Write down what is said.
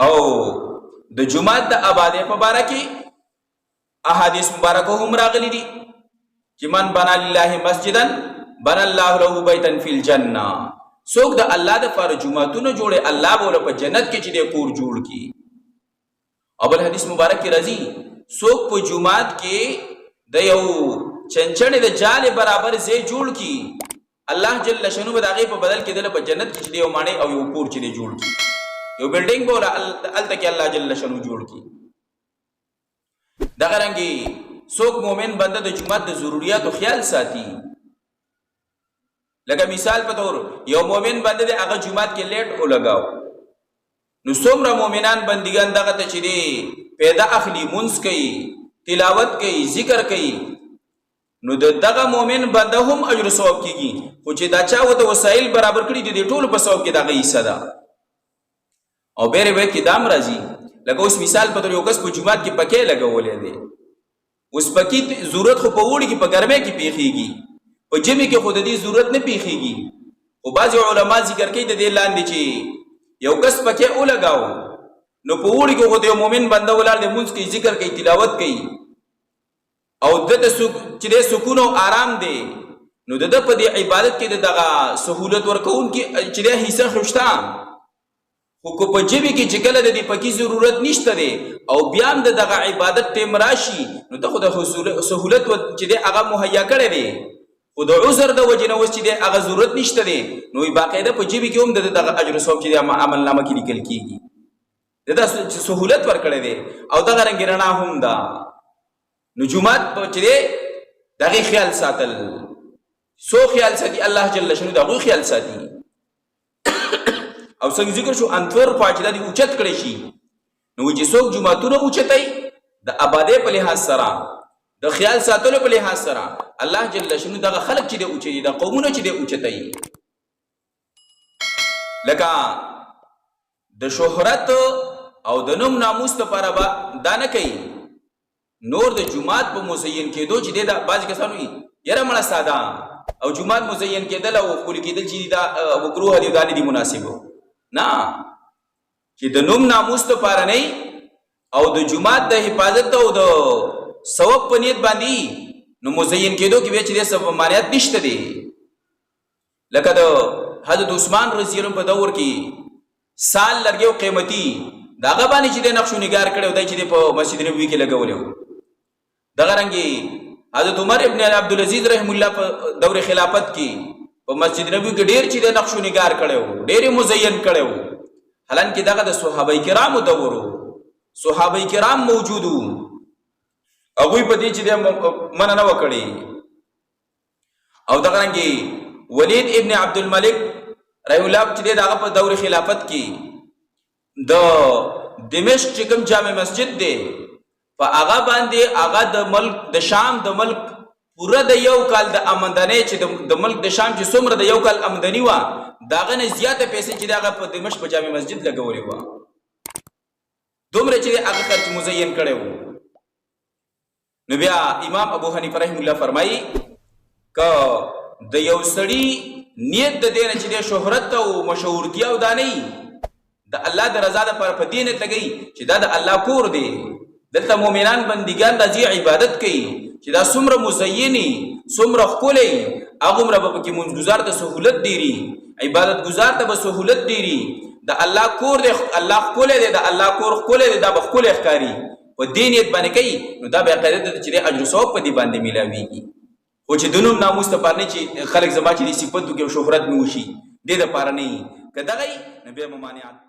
او د جمعات د آبادی په باره کې احادیث مبارکه هم راغلي دي چې من بنا لله مسجدا بنا الله له بیتا فی الجنه. څوک د الله د فار جمعتونه جوړي الله به په جنت کې چې د کور جوړ کی. اول حدیث مبارک کې راځي څوک په جمعات کې د یو چنچنې د جال برابر ځای جوړ کی الله جل شانو به دغه په بدل کې دله په جنت کې چې یو معنی او یو کور چې جوړ کی یو بلډینګ بوله الته کې الله جل شانو جوړ کی. دغه رنګي څوک مؤمن بنده د جمعات د ضرورتو خیال ساتي. لکه مثال په تور یو مؤمن بنده د هغه جمعات کې لیټ ولګاو نو څومره مؤمنان بندګان دغه ته چې دی پیدا اخلي منځ کوي تلاوت کوي ذکر کوي نو دغه مؤمن بنده هم اجر ثواب کیږي. خو چې دا چا وته وسایل برابر کړي دي ټول په ثواب کې دغه حصہ ده. او بیره به کې دام راځي لکه اوس مثال په تور یو کس په جمعات کې پکې لګولې دي اوس پکې ضرورت خو په وړي کې په ګرمه کې پیخيږي په جمع کې خود دې ضرورت نه پیخيږي. او بعض علما ذکر کوي د دې لاندې چې یو کس پکې ولګاو نو په وړي کې خود یو مؤمن بنده ولر دې مونږ کې ذکر کوي تلاوت کوي او د چې د سکون او آرام دی نو د په دې عبادت کې دغه سہولت ورکون کې چې د حصہ خوشتا خو کو په جبه کې چې کله د دې پکې ضرورت نشته دی او بیا هم دغه عبادت ټیم راشي نو ته خو د سہولت چې د هغه مهیا کړی دی خو د عذر د وجې نه اوس چې د هغه ضرورت نشته دی نو باقاعده په جبه کې هم دغه اجر ثواب چې د عمل نامه کې لیکل کیږي دا سہولت ورکړی دی او دغه رنګ رڼا هم ده. نو جمعات چې دغه خیال ساتل سو خیال ساتي الله جل شانو دغه خیال ساتي. او څنګه ذکر شو انتور پاجدا دی اوچت کړي شي نو چې څوک جمعتونه اوچتای د آبادی په لحاظ سره د خیال ساتلو په لحاظ سره الله جل شانو دغه خلق چې دی اوچتي د قومونه چې دی اوچتای. لکه د شهرت او د نوم ناموس لپاره دا نه کوي نور د جمعات په مزین کېدو چې د بعض کسانو یره مړه ساده او جمعات مزین کېدل او خپل کېدل چې دا مکروه دي غالي دي مناسب نه چې د نوم ناموس لپاره نه او د جمعات د حفاظت او د ثواب په نیت باندې نو مزین کېدو کې به چې د سبب مانعت نشته دي. لکه د حضرت عثمان رضی الله په دور کې سال لرګیو قیمتي داغه باندې چې د نقشو نگار کړو دای چې په مسجد نبوي کې لګولې دغه رنګي حضرت عمر ابن عبد العزيز رحم الله په دور خلافت کې په مسجد نبوي کې ډېر چې د نقشو نگار کړو ډېر مزین کړو حالانکه دغه د صحابه کرامو دورو صحابه کرام موجودو هغه په دې چې د مننه وکړي. او دغه رنګي ولید ابن عبد الملک رحم الله چې دغه په دور خلافت کې د دمشق چې کوم جامع مسجد دی په هغه باندې هغه د ملک د شام د ملک پوره د یو کال د آمدنی چې د ملک د شام چې څومره د یو کال آمدنی و داغه نه زیاته پیسې چې دغه په دمشق په جامع مسجد لګولې و دومره چې هغه خرچ مزین کړي و. نو بیا امام ابو حنیفه رحم الله فرمایي ک د یو سړی نیت د دې چې د شهرت او مشهورتیا او دانی د الله د رضا لپاره په دین لګي چې دا د الله کور دی دلته مؤمنان بندګان د عبادت کوي چې دا څومره مزینی څومره خولي هغه مر په کې منځګزار ته سہولت دیری عبادت گزار ته به سہولت دیری د الله کور دی الله کول دی د الله کور کول دی دا به کول ښکاری په دینیت باندې کوي نو دا به قاعده چې اجر ثواب په دې باندې ملاويږي. او چې دنوم ناموس ته پاره چې خلک زما چې صفاتو کې شهرت مې وشي دې د پاره نه کداغي نبی ممانعات